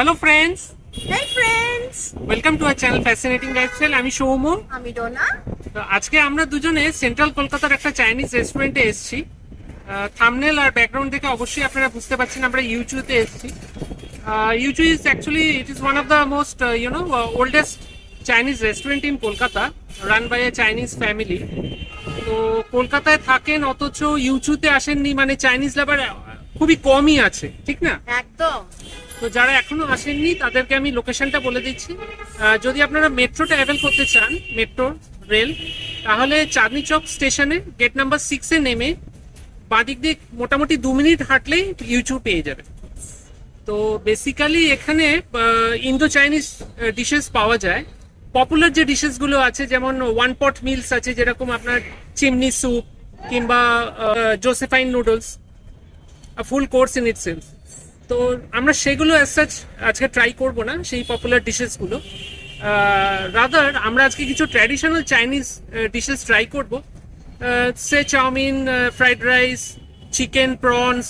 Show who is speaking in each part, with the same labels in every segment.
Speaker 1: Hello friends,
Speaker 2: Hey friends!
Speaker 1: welcome to our channel Fascinating Lifestyle. আমি সৌম্য।
Speaker 2: আমি ডোনা।
Speaker 1: তো আজকে আমরা দুজনে সেন্ট্রাল কলকাতার একটা চাইনিজ রেস্টুরেন্টে এসেছি। থাম্বনেল আর ব্যাকগ্রাউন্ড দেখে অবশ্যই আপনারা বুঝতে পারছেন আমরা ইউচুতে এসেছি। Eau Chew is actually it is one of the most oldest Chinese restaurant in Kolkata, run by a Chinese family. তো কলকাতায় থাকেন অথচ ইউচুতে আসেননি, মানে চাইনিজ লাভার খুবই কমই আছে, ঠিক না?
Speaker 2: একদম।
Speaker 1: তো যারা এখনো আসেননি তাদেরকে আমি লোকেশনটা বলে দিচ্ছি। যদি আপনারা মেট্রোটা অ্যাভেল করতে চান, মেট্রো রেল, তাহলে চাঁদনি চক স্টেশনে গেট নাম্বার 6-এ নেমে বাঁদিক দিয়ে মোটামুটি 2 মিনিট হাঁটলেই ইউচু পেয়ে যাবে। তো বেসিক্যালি এখানে ইন্দো চাইনিজ ডিশেস পাওয়া যায়। পপুলার যে ডিশেসগুলো আছে যেমন ওয়ান পট মিলস আছে, যেরকম আপনার চিমনি স্যুপ কিংবা Josephine noodles, full course in itself. তো আমরা সেগুলো অ্যাজ সাচ আজকে ট্রাই করব না, সেই পপুলার ডিশেসগুলো। রাদার আমরা আজকে কিছু ট্র্যাডিশনাল চাইনিজ ডিশেস ট্রাই করব। সে chow mein, fried rice, chicken, prawns,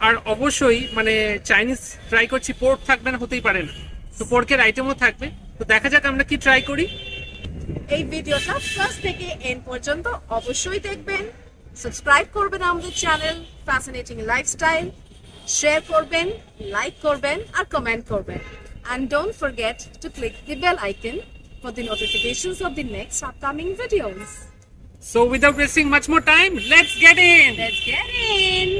Speaker 1: আর অবশ্যই মানে চাইনিজ ট্রাই করছি, পোর্ক থাকবে না হতেই পারে না, তো পোর্কের আইটেমও থাকবে। তো দেখা যাক আমরা কি ট্রাই করি।
Speaker 2: এই ভিডিওটা ফার্স্ট থেকে এন্ড পর্যন্ত অবশ্যই দেখবেন। সাবস্ক্রাইব করবেন আমাদের চ্যানেল ফ্যাসিনেটিং লাইফস্টাইল, শেয়ার করবেন, লাইক করবেন আর কমেন্ট করবেন। And don't forget to click the bell icon for the notifications of the next upcoming videos.
Speaker 1: So without wasting much more time, let's get in.
Speaker 2: Let's get in!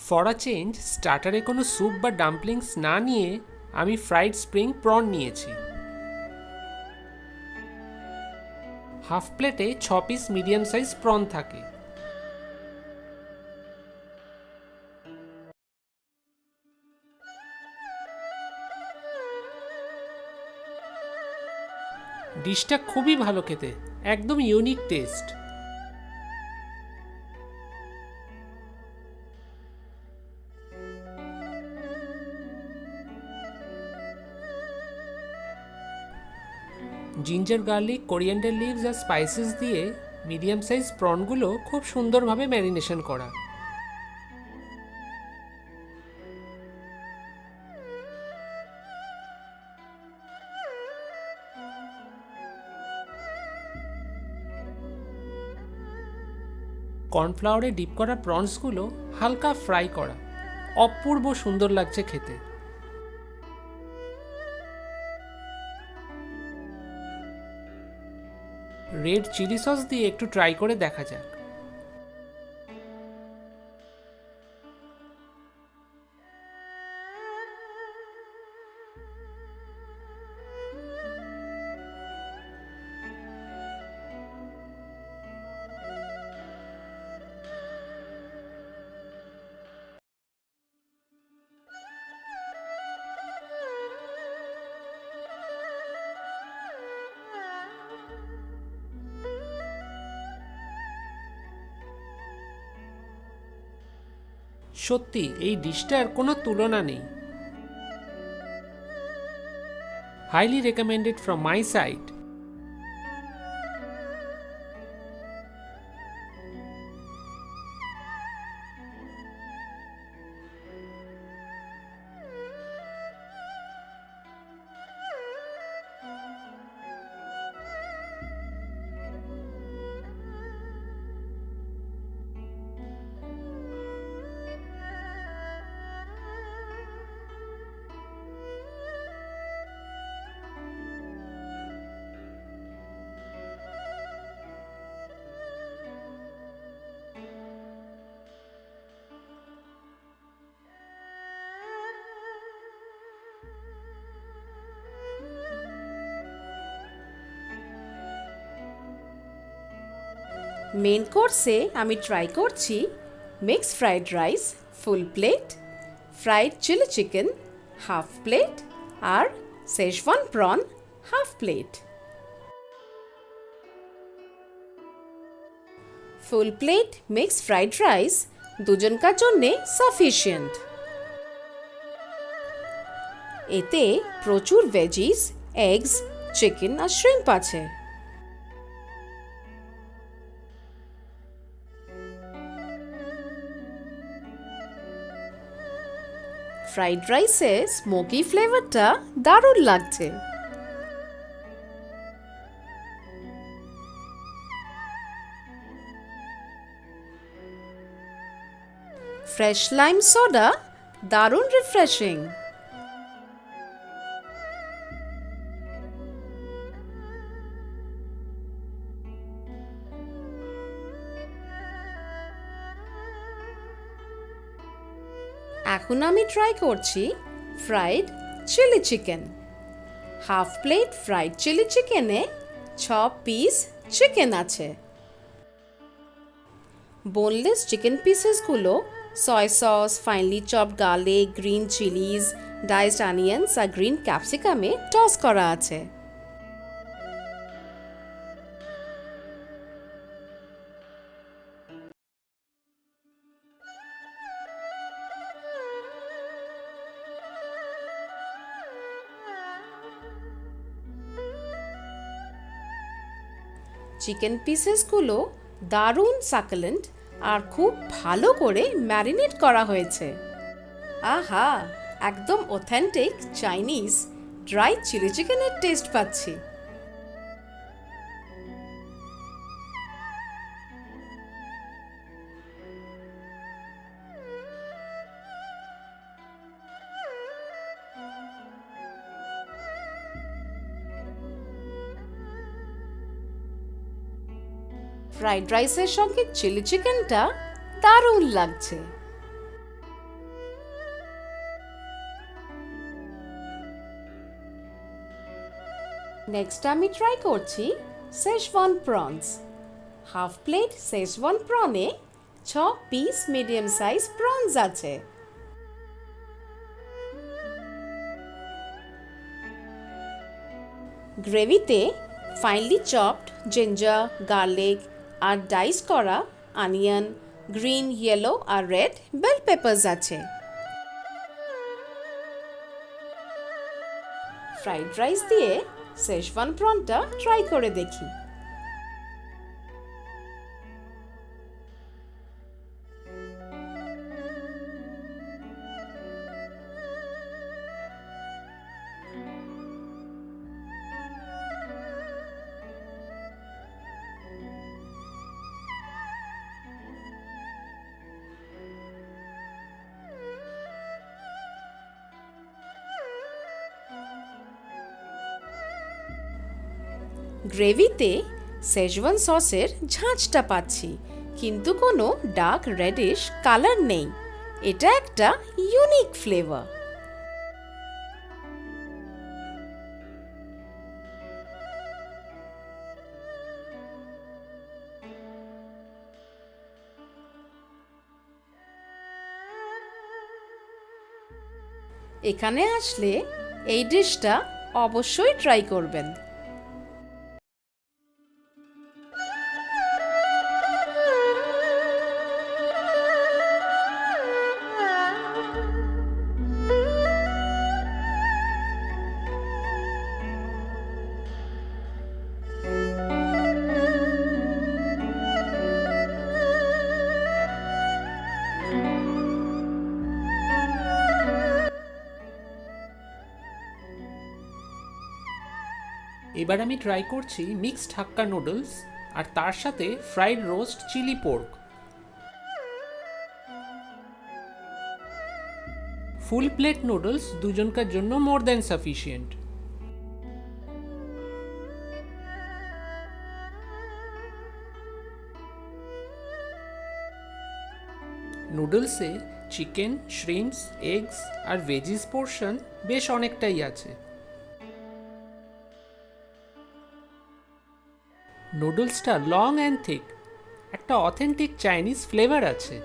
Speaker 1: For a change স্টার্টারে কোনো soup বা dumplings না নিয়ে আমি fried spring prawn নিয়েছি। Half প্লেটে 6 piece medium size prawn থাকে। ডিশটা খুবই ভালো খেতে, একদম unique taste. Ginger garlic, coriander leaves আর স্পাইসেস দিয়ে মিডিয়াম সাইজ প্রনগুলো খুব সুন্দরভাবে ম্যারিনেশন করা। কর্নফ্লাওয়ারে ডিপ করা প্রনসগুলো হালকা ফ্রাই করা, অপূর্ব সুন্দর লাগছে খেতে। রেড চিলি সস দিয়ে একটু ট্রাই করে দেখা যাক। সত্যি এই ডিশটার কোনো তুলনা নেই। Highly recommended from my side.
Speaker 2: Main কোর্সে আমি ট্রাই করছি mix fried rice full plate, fried chilli chicken half plate আর schezwan prawn half plate. Full plate mix fried rice দুজনকার জন্যে সাফিসিয়েন্ট। এতে প্রচুর ভেজিস, এগস, চিকেন আর শ্রিম্প আছে। ফ্রাইড রাইসে স্মোকি ফ্লেভারটা দারুণ লাগছে। ফ্রেশ লাইম সোডা দারুণ রিফ্রেশিং। এখন আমি ট্রাই করছি fried chilli chicken. Half plate fried chilli চিকেনে 6 পিস চিকেন আছে। বোনলেস চিকেন পিসেসগুলো soy sauce, finely chopped garlic, green chillies, diced onions আর গ্রিন ক্যাপসিকামে টস করা আছে। চিকেন পিসেসগুলো দারুণ সাকুলেন্ট আর খুব ভালো করে ম্যারিনেট করা হয়েছে। আহা, একদম অথেন্টিক চাইনিজ ড্রাই চিলি চিকেনের টেস্ট পাচ্ছি। ফ্রাইড রাইসের সঙ্গে চিলি চিকেনটা দারুণ লাগছে। নেক্সট আমি ট্রাই করছি schezwan prawns. Half plate schezwan প্রনে 6 পিস মিডিয়াম সাইজ প্রনস আছে। গ্রেভিতে ফাইনলি চপড জিঞ্জার, গার্লিক আর ডাইস করা অনিয়ন, গ্রিন, ইয়েলো আর রেড বেল পেপার্স আছে। ফ্রাইড রাইস দিয়ে শেজওয়ান প্রনটা ট্রাই করে দেখি। গ্রেভিতে শেজওয়ান সসের ঝাঁঝটা পাচ্ছি, কিন্তু কোনো ডার্ক রেডিশ কালার নেই। এটা একটা ইউনিক ফ্লেভার। এখানে আসলে এই ডিশটা অবশ্যই ট্রাই করবেন।
Speaker 1: এবার আমি ট্রাই করছি মিক্সড হাক্কা নুডলস, আর তার সাথে fried roast chilli pork. Full plate noodles দুজনকার জন্য মোর দ্যান সাফিসিয়েন্ট। নুডলসে চিকেন, শ্রিম্পস, এগস আর ভেজিস পোর্শন বেশ অনেকটাই আছে। নুডলসটা লং অ্যান্ড থিক, একটা অথেন্টিক চাইনিজ ফ্লেভার আছে।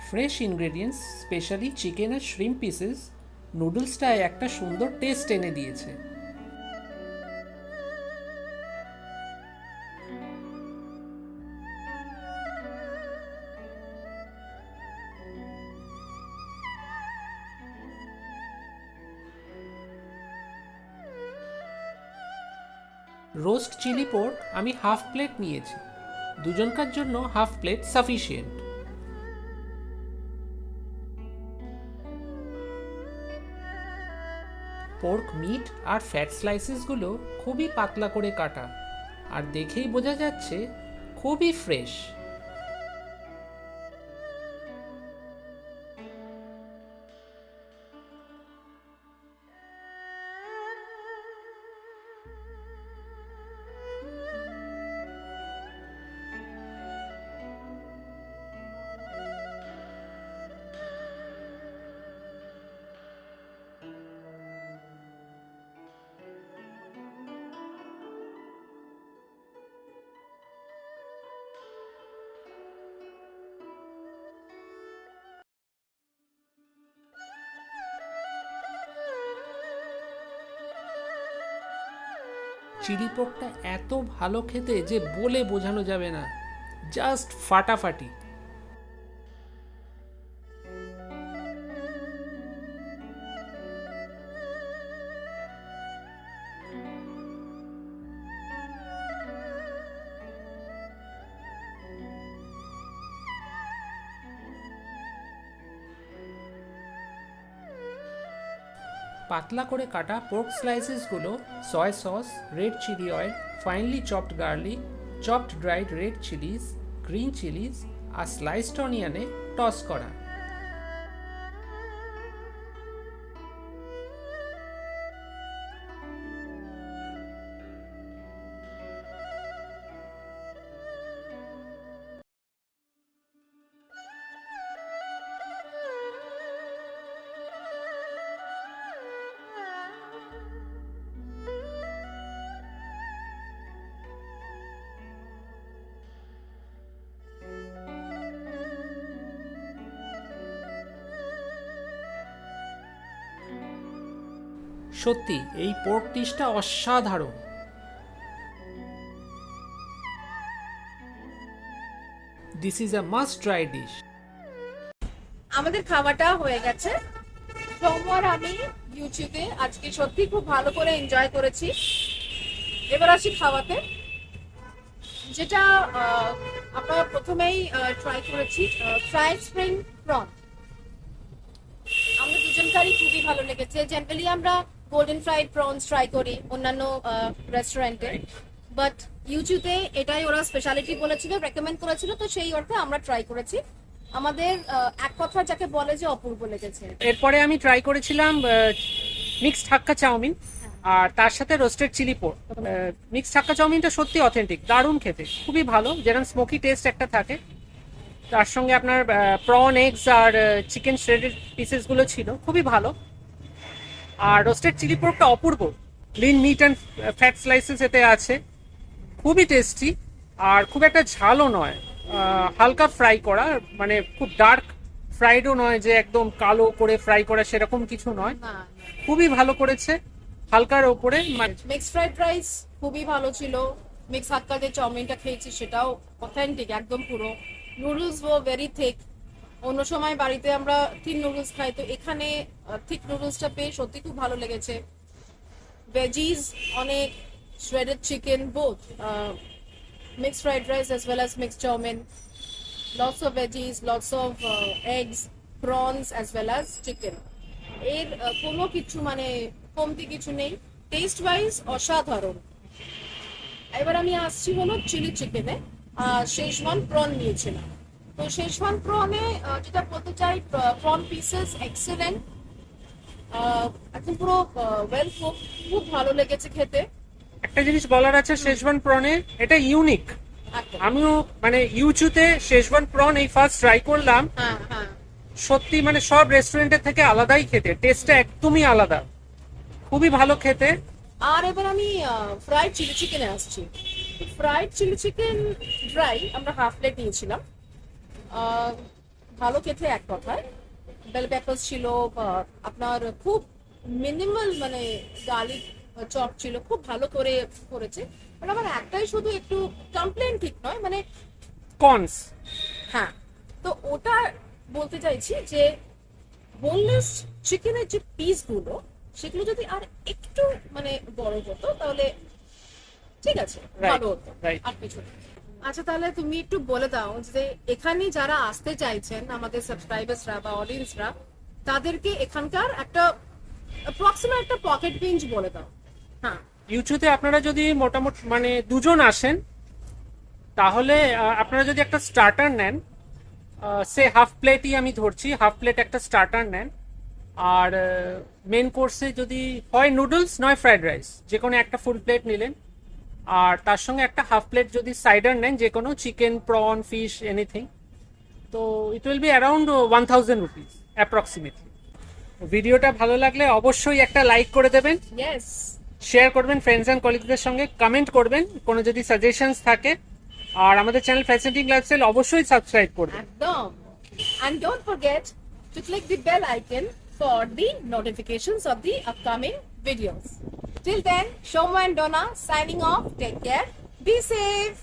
Speaker 1: ফ্রেশ ইনগ্রেডিয়েন্টস, স্পেশালি চিকেন আর শ্রিম্প পিসেস নুডলসটায় একটা সুন্দর টেস্ট এনে দিয়েছে। রোস্ট চিলি পোর্ক আমি হাফ প্লেট নিয়েছি, দুজনকার জন্য half plate sufficient. Pork meat আর ফ্যাট স্লাইসেসগুলো খুবই পাতলা করে কাটা, আর দেখেই বোঝা যাচ্ছে খুবই ফ্রেশ। চিলি পোর্কটা এত ভালো খেতে যে বলে বোঝানো যাবে না, জাস্ট ফাটাফাটি। পাতলা করে কাটা পোর্ক স্লাইসেসগুলো soy sauce, red chilli oil, finely chopped garlic, chopped dried red chillies, green chillies আর স্লাইসড অনিয়নে টস করা। সত্যি এই পোর্ক ডিশটা অসাধারণ। This is a must try dish.
Speaker 2: আমাদের খাওয়াটা হয়ে গেছে। সোমবার আমি ইউটিউবে আজকে সত্যি খুব ভালো করে এনজয় করেছি। এবার আসি খাওয়াতে, যেটা আমরা প্রথমেই ট্রাই করেছি ফ্রাইড স্প্রিং প্রন। আমরা দুজনকারই খুবই ভালো লেগেছে। জেনারেলি আমরা গোল্ডেন ফ্রাইড প্রনস ট্রাই করি অন্যান্য রেস্টুরেন্টে, বাট ইউচুতে এটাই ওরা স্পেশালিটি বলেছিল, রেকমেন্ড করেছিল, তো সেই অর্থে আমরা ট্রাই করেছি। আমাদের এক কথা যাকে বলে যে অপূর্ব লেগেছে।
Speaker 1: এরপরে আমি ট্রাই করেছিলাম মিক্সড হাক্কা চাউমিন, আর তার সাথে রোস্টেড চিলি পোর্ক। মিক্সড হাক্কা চাউমিনটা সত্যি অথেন্টিক, দারুণ খেতে, খুবই ভালো, যেরকম স্মোকি টেস্ট একটা থাকে। তার সঙ্গে আপনার প্রন এগস আর চিকেন শ্রেডেড পিসেসগুলো ছিল, খুবই ভালো। আর রোস্টেড চিলি পোর্কটা অপূর্ব, lean meat and fat slices এতে আছে, খুবই টেস্টি। আর খুব একটা ঝালও নয়, হালকা ফ্রাই করা, মানে খুব ডার্ক ফ্রাইডও নয় যে একদম কালো করে ফ্রাই করা, সেরকম কিছু নয়, খুবই ভালো করেছে, হালকার ওপরে।
Speaker 2: মিক্স ফ্রাইড রাইস খুবই ভালো ছিল। মিক্স হাক্কা যে চাউমিনটা খেয়েছি সেটাও অথেন্টিক, একদম পুরো। নুডলস ও ভেরি থিক। অন্য সময় বাড়িতে আমরা থিক নুডলস খাই, তো এখানে থিক নুডলসটা পেয়ে সত্যি খুব ভালো লেগেছে। ভেজিস অনেক, shredded chicken, both mixed fried rice as well as mixed chowmein, lots of veggies, lots of eggs, prawns as well as chicken. এর কোনো কিছু মানে কমতি কিছু নেই, টেস্ট ওয়াইজ অসাধারণ। এবার আমি আসছি হলো চিলি চিকেনে। শেজওয়ান প্রন নিয়েছিলাম, তো শেজওয়ান প্রনে যেটা বলতে চাই, প্রন পিসেস এক্সেলেন্ট, একদম পুরো ওয়েল কুক, খুব ভালো লেগেছে খেতে।
Speaker 1: একটা জিনিস বলার আছে শেজওয়ান প্রনে, এটা ইউনিক। আমিও মানে ইউচুতে শেজওয়ান প্রন এই ফার্স্ট ট্রাই করলাম, সত্যি মানে সব রেস্টুরেন্টের থেকে আলাদাই খেতে, টেস্টটা একদমই আলাদা, খুবই ভালো খেতে।
Speaker 2: আর এবার আমি ফ্রাইড চিলি চিকেনে আসছি। ফ্রাইড চিলি চিকেন ড্রাই আমরা হাফ প্লেট নিয়েছিলাম, ভালো খেতে এক কথায়। বেল পেপারস ছিল, আপনার খুব মিনিমাল মানে গার্লিক চপ ছিল, খুব ভালো করে করেছে। বাট আমার একটাই শুধু একটু কমপ্লেন, ঠিক নয় মানে
Speaker 1: কনস,
Speaker 2: হ্যাঁ, তো ওটা বলতে চাইছি যে বোনলেস চিকেনের যে পিসগুলো সেগুলো যদি আর একটু মানে বড় হতো তাহলে ঠিক আছে, ভালো হতো, আর কিছু না। আচ্ছা, তাহলে তুমি একটু বলে দাও যে এখানে যারা আসতে চাইছেন, আমাদের সাবস্ক্রাইবার্সরা বা অডিয়েন্সরা, তাদেরকে এখানকার একটা অ্যাপ্রক্সিমেট একটা পকেট রেঞ্জ বলে দাও। হ্যাঁ,
Speaker 1: ইউচুতে আপনারা যদি মোটামুটি মানে দুজন আসেন, তাহলে আপনারা যদি একটা স্টার্টার নেন, সে হাফ প্লেটই আমি ধরছি, হাফ প্লেট একটা স্টার্টার নেন, আর মেন কোর্সে যদি হয় নুডলস নয় ফ্রাইড রাইস, যে কোনো একটা ফুল প্লেট নিলেন, আর তার সঙ্গে একটা হাফ প্লেট যদি সাইডার নেন, যে কোনো চিকেন, প্রন, ফিশ, এনিথিং, তো it will be around 1000 rupees approximately. ভিডিওটা ভালো লাগলে অবশ্যই একটা লাইক করে দেবেন, শেয়ার করবেন ফ্রেন্ডস অ্যান্ড কলিগদের সঙ্গে, কমেন্ট করবেন কোনো যদি সাজেশনস থাকে, আর আমাদের চ্যানেল ফ্যাসিনেটিং লাইফস্টাইল অবশ্যই সাবস্ক্রাইব করবেন
Speaker 2: একদম। And don't forget to click the bell icon for the notifications of the upcoming videos. Till then, Showman and Dona signing off. Take care. Be safe.